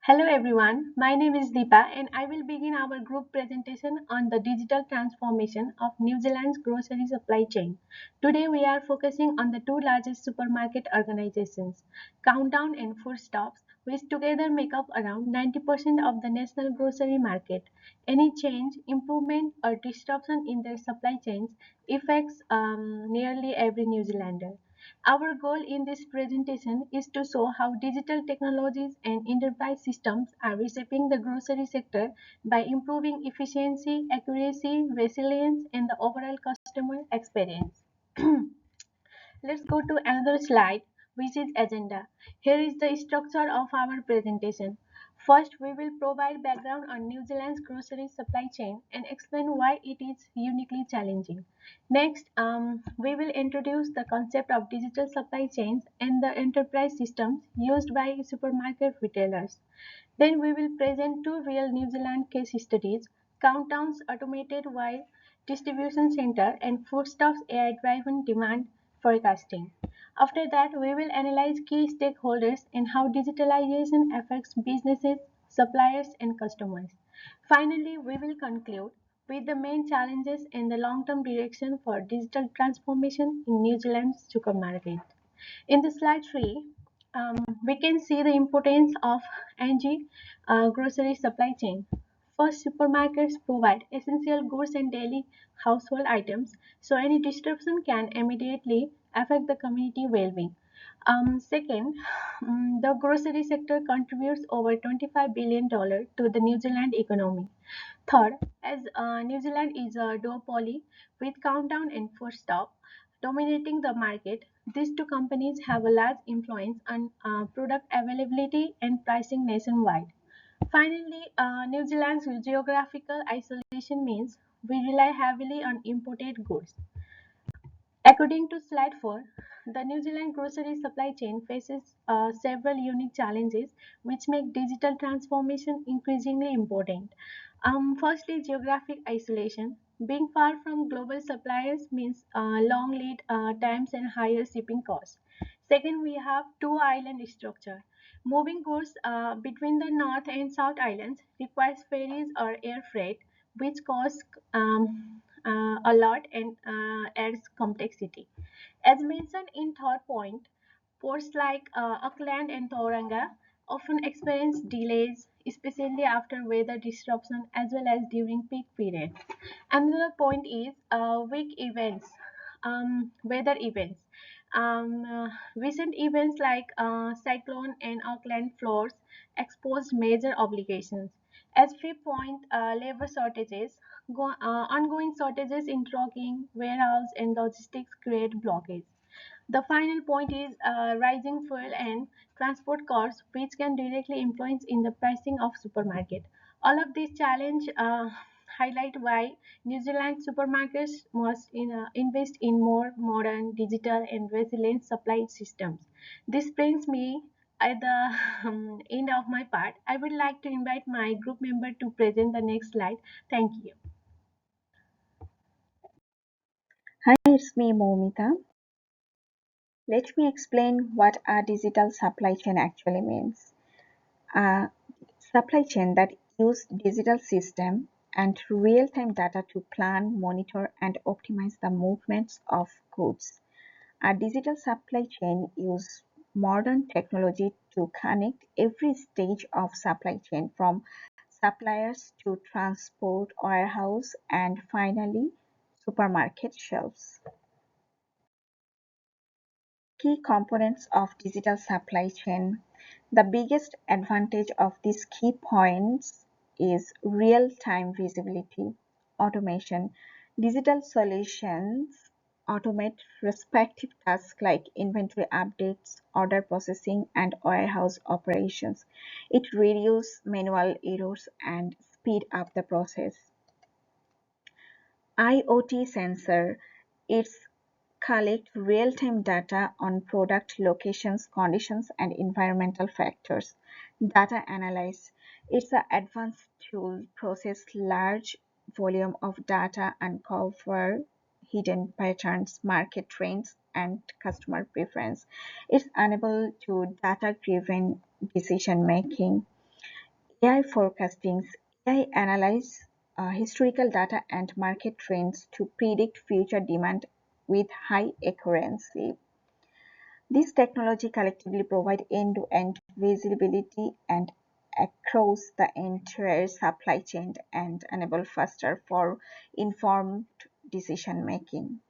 Hello everyone, my name is Deepa and I will begin our group presentation on the digital transformation of New Zealand's grocery supply chain. Today we are focusing on the two largest supermarket organizations, Countdown and Food Stops, which together make up around 90% of the national grocery market. Any change, improvement or disruption in their supply chains affects nearly every New Zealander. Our goal in this presentation is to show how digital technologies and enterprise systems are reshaping the grocery sector by improving efficiency, accuracy, resilience, and the overall customer experience. Let's go to another slide, which is agenda. Here is the structure of our presentation. First, we will provide background on New Zealand's grocery supply chain and explain why it is uniquely challenging. Next, we will introduce the concept of digital supply chains and the enterprise systems used by supermarket retailers. Then we will present two real New Zealand case studies, Countdown's automated wide distribution center and Foodstuffs AI-driven demand forecasting. After that, we will analyze key stakeholders and how digitalization affects businesses, suppliers, and customers. Finally, we will conclude with the main challenges and the long-term direction for digital transformation in New Zealand's supermarket. In the slide 3, we can see the importance of NG grocery supply chain. First, supermarkets provide essential goods and daily household items, so any disruption can immediately affect the community well-being. Second, the grocery sector contributes over $25 billion to the New Zealand economy. Third, as New Zealand is a duopoly with Countdown and First Stop dominating the market, these two companies have a large influence on product availability and pricing nationwide. Finally, New Zealand's geographical isolation means we rely heavily on imported goods. According to slide 4, the New Zealand grocery supply chain faces several unique challenges which make digital transformation increasingly important. Firstly, geographic isolation. Being far from global suppliers means long lead times and higher shipping costs. Second, we have two island structure. Moving goods between the North and South Islands requires ferries or air freight, which costs a lot and adds complexity. As mentioned in third point, ports like Auckland and Tauranga often experience delays, especially after weather disruption as well as during peak periods. Another point is weak events, weather events. Recent events like cyclone and Auckland floods exposed major obligations. As fifth point, labor shortages. Ongoing shortages in trucking, warehouse, and logistics create blockage. The final point is rising fuel and transport costs, which can directly influence in the pricing of supermarket. All of these challenge highlight why New Zealand supermarkets must invest in more modern, digital, and resilient supply systems. This brings me at the end of my part. I would like to invite my group member to present the next slide. Thank you. Hi, it's me, Momita. Let me explain what a digital supply chain actually means. A supply chain that use digital system and real-time data to plan, monitor, and optimize the movements of goods. A digital supply chain use modern technology to connect every stage of supply chain from suppliers to transport, warehouse, and finally supermarket shelves. Key components of digital supply chain. The biggest advantage of these key points is real-time visibility, automation. Digital solutions automate respective tasks like inventory updates, order processing, and warehouse operations. It reduces manual errors and speed up the process. IoT sensor, it's collect real-time data on product locations, conditions, and environmental factors. Data analyze, it's an advanced tool process large volume of data and cover hidden patterns, market trends, and customer preference. It's enable to data-driven decision making. AI forecastings. AI analyze historical data and market trends to predict future demand with high accuracy. This technology collectively provide end-to-end visibility and across the entire supply chain and enable faster for informed decision making.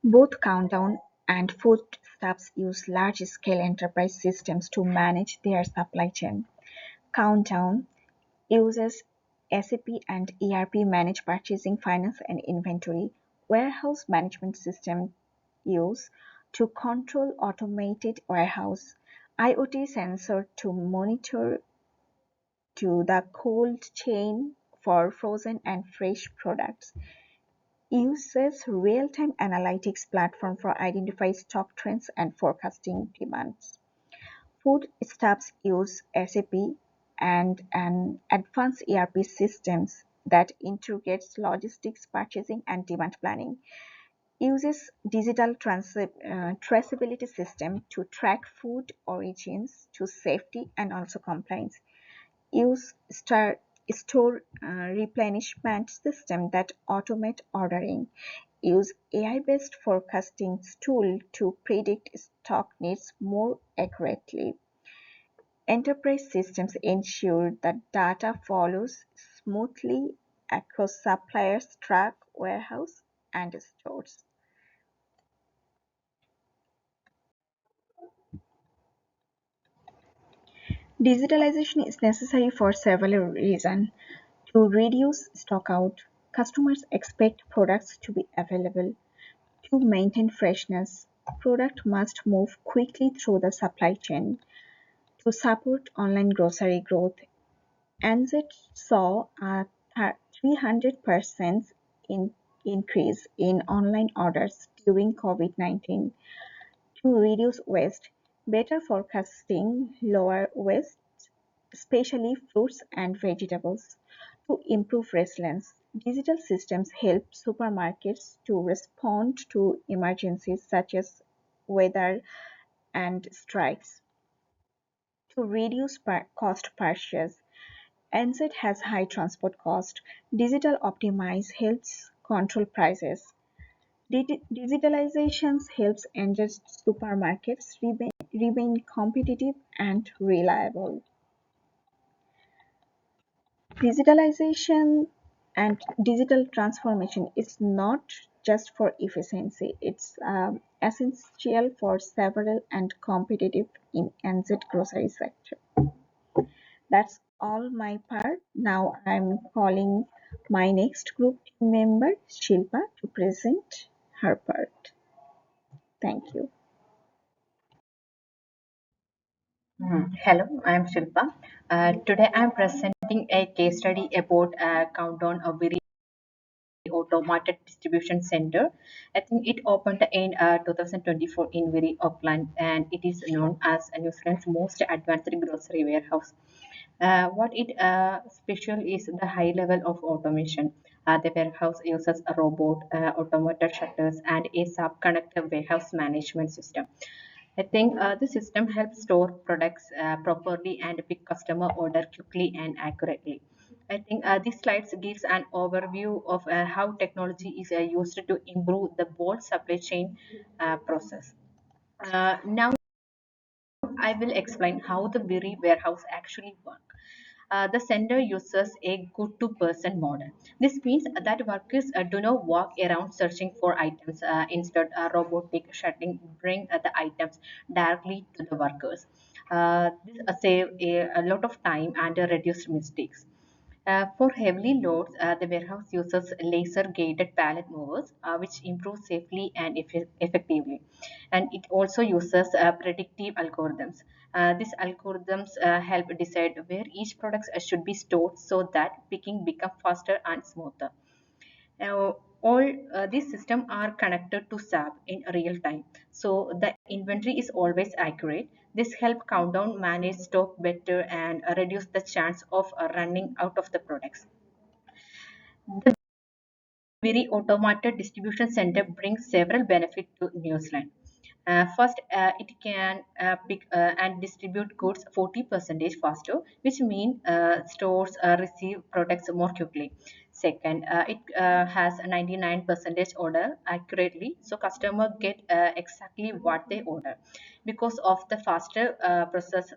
Both Countdown and Foodstuffs use large-scale enterprise systems to manage their supply chain. Countdown uses SAP and ERP manage purchasing, finance, and inventory. Warehouse management system use to control automated warehouse. IoT sensor to monitor to the cold chain for frozen and fresh products. Uses real-time analytics platform for identify stock trends and forecasting demands. Foodstuffs use SAP and an advanced ERP systems that integrates logistics, purchasing, and demand planning. Uses digital traceability system to track food origins to safety and also compliance. Use store replenishment system that automate ordering. Use AI-based forecasting tool to predict stock needs more accurately. Enterprise systems ensure that data follows smoothly across suppliers, truck, warehouse, and stores. Digitalization is necessary for several reasons. To reduce stockout, customers expect products to be available. To maintain freshness, product must move quickly through the supply chain. To support online grocery growth, NZ saw a 300% increase in online orders during COVID-19. To reduce waste, better forecasting lower waste, especially fruits and vegetables. To improve resilience, digital systems help supermarkets to respond to emergencies such as weather and strikes. To reduce cost purchase, NZ has high transport cost. Digital optimize helps control prices. Digitalization helps NZ supermarkets remain competitive and reliable. Digitalization and digital transformation is not just for efficiency, it's essential for several and competitive in NZ grocery sector. That's all my part. Now I'm calling my next group team member, Shilpa, to present her part. Thank you. Hello, I am Shilpa. Today I am presenting a case study about Countdown, a very automated distribution center. I think it opened in 2024 in very Auckland, and it is known as New Zealand's most advanced grocery warehouse. What it special is the high level of automation. The warehouse uses a robot, automated shutters, and a sub-connected warehouse management system. I think the system helps store products properly and pick customer order quickly and accurately. I think this slides gives an overview of how technology is used to improve the whole supply chain process. Now I will explain how the Biri warehouse actually works. The sender uses a good-to-person model. This means that workers do not walk around searching for items. Instead, robotic shuttling bring the items directly to the workers. This save a lot of time and reduce mistakes. For heavily loads, the warehouse uses laser-guided pallet movers, which improve safely and effectively. And it also uses predictive algorithms. These algorithms help decide where each product should be stored so that picking becomes faster and smoother. All these systems are connected to SAP in real time, so the inventory is always accurate. This help Countdown manage stock better and reduce the chance of running out of the products. The very automated distribution center brings several benefits to New Zealand. First, it can pick and distribute goods 40% faster, which means stores receive products more quickly. Second, it has a 99% order accurately, so customer get exactly what they order. Because of the faster process,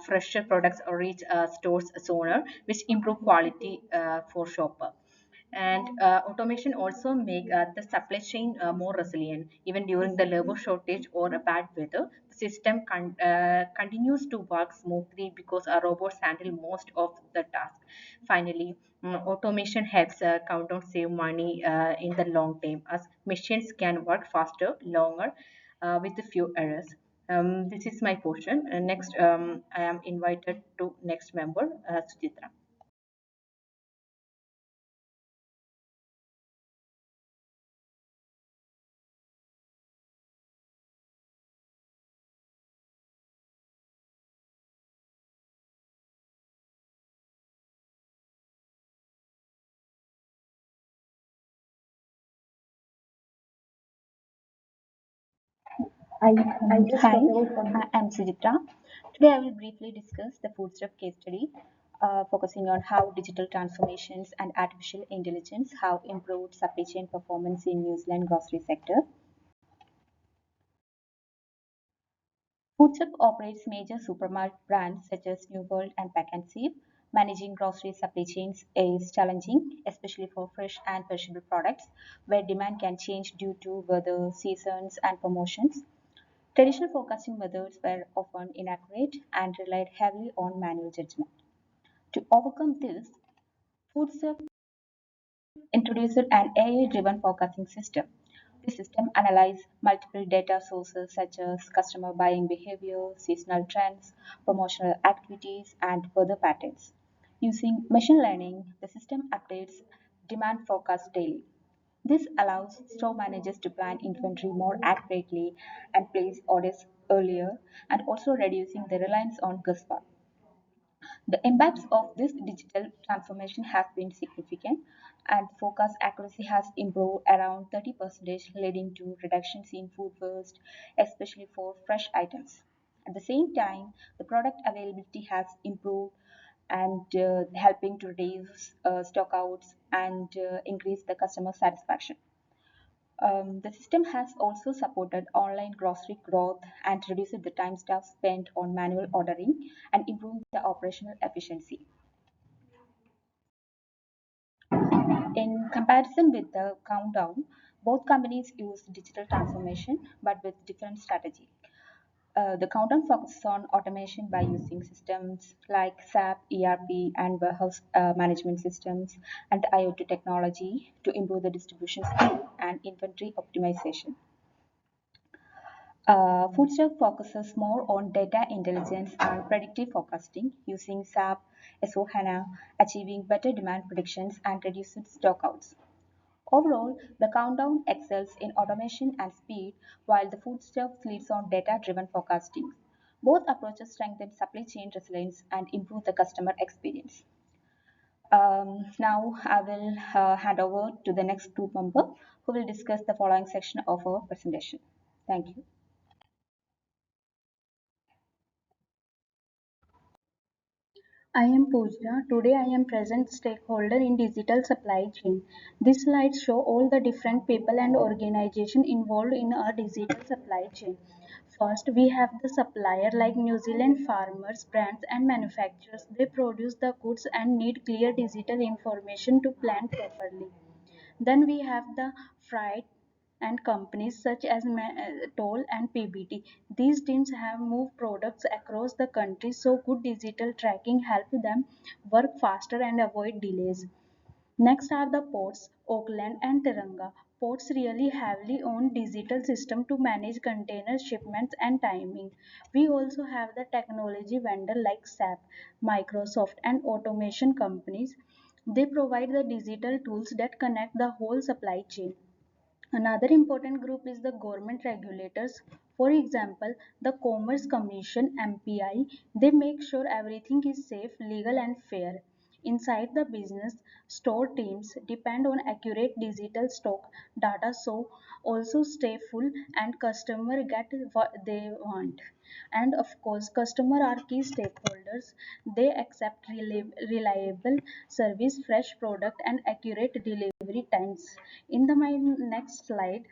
fresher products reach stores sooner, which improve quality for shopper. And automation also make the supply chain more resilient. Even during the labor shortage or a bad weather, the system continues to work smoothly because our robots handle most of the task. Finally, automation helps countdown save money in the long term, as machines can work faster, longer, with a few errors. This is my portion. Next, I am invited to next member, Sujitra. I, Hi, I'm Sujitra. Today I will briefly discuss the foodstuff case study, focusing on how digital transformations and artificial intelligence have improved supply chain performance in New Zealand grocery sector. Foodstuff operates major supermarket brands such as New World and Pack and Save. Managing grocery supply chains is challenging, especially for fresh and perishable products, where demand can change due to weather, seasons, and promotions. Traditional forecasting methods were often inaccurate and relied heavily on manual judgment. To overcome this, Foodserv introduced an AI-driven forecasting system. The system analyzes multiple data sources such as customer buying behavior, seasonal trends, promotional activities, and weather patterns. Using machine learning, the system updates demand forecasts daily. This allows store managers to plan inventory more accurately and place orders earlier, and also reducing the reliance on guesswork. The impacts of this digital transformation have been significant, and forecast accuracy has improved around 30%, leading to reductions in food waste, especially for fresh items. At the same time, the product availability has improved and helping to reduce stockouts and increase the customer satisfaction. The system has also supported online grocery growth and reduced the time staff spent on manual ordering and improved the operational efficiency. In comparison with the countdown, both companies use digital transformation but with different strategy. The countdown focuses on automation by using systems like SAP, ERP, and warehouse management systems and IoT technology to improve the distribution speed and inventory optimization. Foodstuff focuses more on data intelligence and predictive forecasting using SAP, S/4HANA, achieving better demand predictions and reduced stockouts. Overall, the countdown excels in automation and speed, while the foodstuff leads on data-driven forecasting. Both approaches strengthen supply chain resilience and improve the customer experience. Now, I will hand over to the next group member who will discuss the following section of our presentation. Thank you. I am Pooja. Today I am present stakeholder in digital supply chain. These slides show all the different people and organization involved in a digital supply chain. First, we have the supplier like New Zealand farmers, brands and manufacturers. They produce the goods and need clear digital information to plan properly. Then we have the freight and companies such as Toll and PBT. These teams have moved products across the country so good digital tracking helps them work faster and avoid delays. Next are the ports, Auckland and Tiranga. Ports really heavily own digital system to manage container shipments and timing. We also have the technology vendor like SAP, Microsoft and automation companies. They provide the digital tools that connect the whole supply chain. Another important group is the government regulators. For example, the Commerce Commission MPI, they make sure everything is safe, legal and fair. Inside the business, store teams depend on accurate digital stock data so also stay full and customer get what they want. And of course, customer are key stakeholders. They accept reliable service, fresh product, and accurate delivery times. In the my next slide,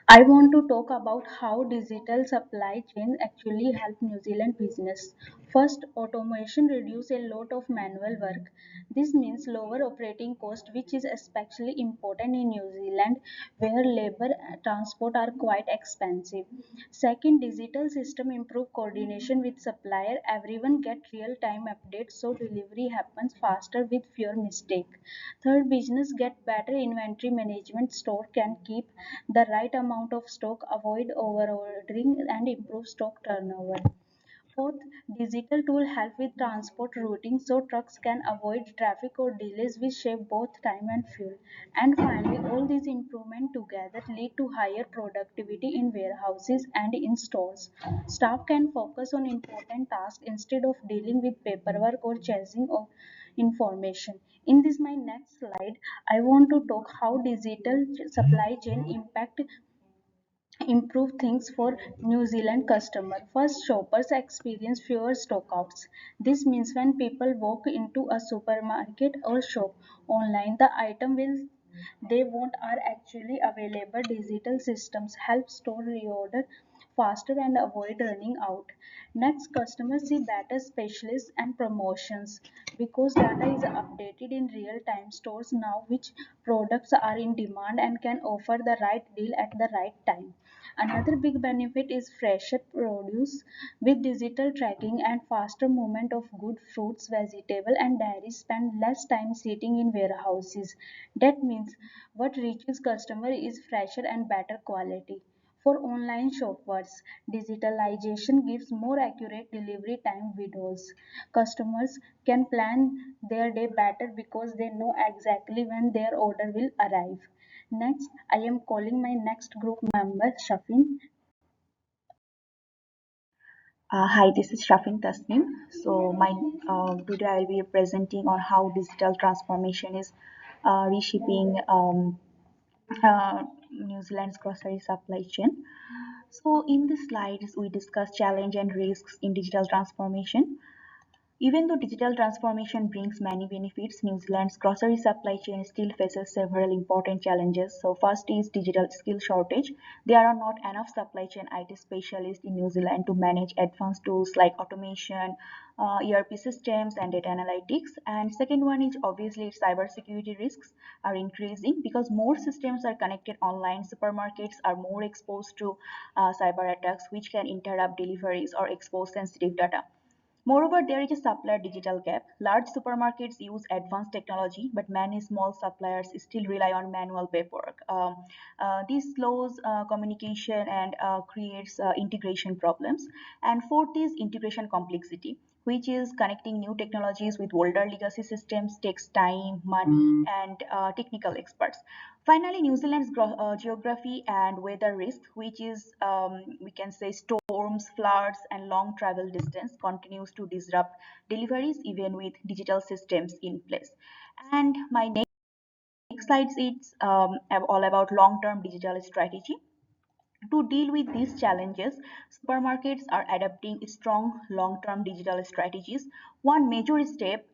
I want to talk about how digital supply chain actually help New Zealand business. First, automation reduce a lot of manual work. This means lower operating cost, which is especially important in New Zealand where labor and transport are quite expensive. Second, digital system improve coordination with supplier. Everyone get real time updates so delivery happens faster with fewer mistake. Third, business get better inventory management. Store can keep the right amount of stock, avoid over ordering, and improve stock turnover. Fourth, digital tool help with transport routing so trucks can avoid traffic or delays which save both time and fuel. And finally, all these improvements together lead to higher productivity in warehouses and in stores. Staff can focus on important tasks instead of dealing with paperwork or chasing of information. In this my next slide, I want to talk how digital supply chain impact improve things for New Zealand customer. First, shoppers experience fewer stockouts. This means when people walk into a supermarket or shop online, the item will they want are actually available. Digital systems help store reorder faster and avoid running out. Next, customers see better specialists and promotions because data is updated in real time. Stores now which products are in demand and can offer the right deal at the right time. Another big benefit is fresher produce with digital tracking and faster movement of good fruits, vegetable and dairy spend less time sitting in warehouses. That means what reaches customer is fresher and better quality. For online shoppers, digitalization gives more accurate delivery time windows. Customers can plan their day better because they know exactly when their order will arrive. Next, I am calling my next group member, Shafin. Hi, this is Shafin Tasnim. So, my today I'll be presenting on how digital transformation is reshaping New Zealand's grocery supply chain. So, in this slides, we discuss challenge and risks in digital transformation. Even though digital transformation brings many benefits, New Zealand's grocery supply chain still faces several important challenges. So, first is digital skill shortage. There are not enough supply chain IT specialists in New Zealand to manage advanced tools like automation, ERP systems, and data analytics. And second one is obviously cybersecurity risks are increasing because more systems are connected online. Supermarkets are more exposed to cyber attacks, which can interrupt deliveries or expose sensitive data. Moreover, there is a supplier digital gap. Large supermarkets use advanced technology, but many small suppliers still rely on manual paperwork. This slows communication and creates integration problems. And fourth is integration complexity, which is connecting new technologies with older legacy systems takes time, money, and technical experts. Finally, New Zealand's geography and weather risk, which is we can say storms, floods, and long travel distance, continues to disrupt deliveries even with digital systems in place. And my next slide is all about long-term digital strategy. To deal with these challenges, supermarkets are adopting strong long-term digital strategies. One major step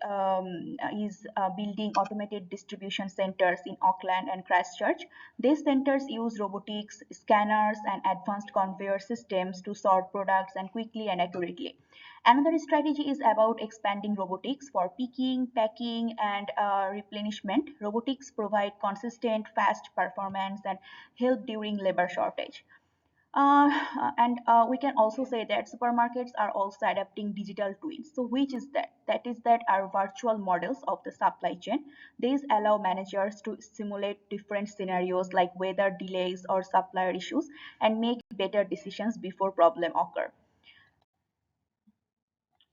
is building automated distribution centers in Auckland and Christchurch. These centers use robotics, scanners, and advanced conveyor systems to sort products and quickly and accurately. Another strategy is about expanding robotics for picking, packing, and replenishment. Robotics provide consistent, fast performance and help during labor shortage. And we can also say that supermarkets are also adapting digital twins. So which is that? That is that are virtual models of the supply chain. These allow managers to simulate different scenarios like weather delays or supplier issues and make better decisions before problem occur.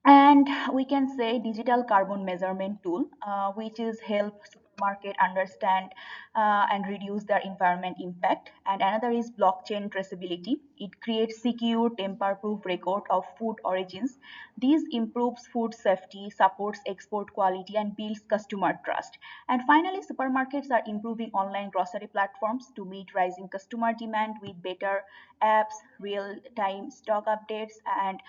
And we can say digital carbon measurement tool, which is help market understand and reduce their environment impact. And another is blockchain traceability. It creates secure, tamper-proof record of food origins. This improves food safety, supports export quality, and builds customer trust. And finally, supermarkets are improving online grocery platforms to meet rising customer demand with better apps, real-time stock updates, and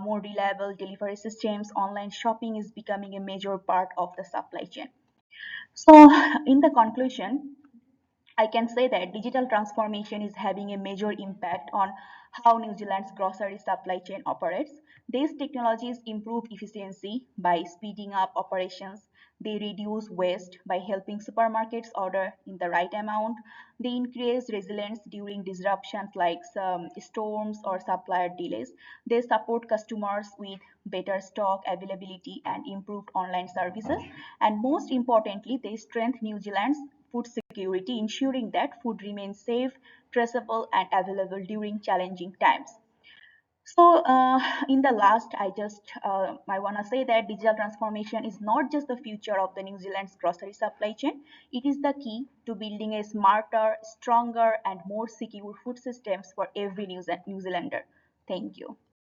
more reliable delivery systems. Online shopping is becoming a major part of the supply chain. So, in the conclusion, I can say that digital transformation is having a major impact on how New Zealand's grocery supply chain operates. These technologies improve efficiency by speeding up operations. They reduce waste by helping supermarkets order in the right amount. They increase resilience during disruptions like storms or supplier delays. They support customers with better stock availability and improved online services. And most importantly, they strengthen New Zealand's food security, ensuring that food remains safe, traceable, and available during challenging times. So, in the last, I want to say that digital transformation is not just the future of the New Zealand's grocery supply chain. It is the key to building a smarter, stronger, and more secure food systems for every New Zealander. Thank you.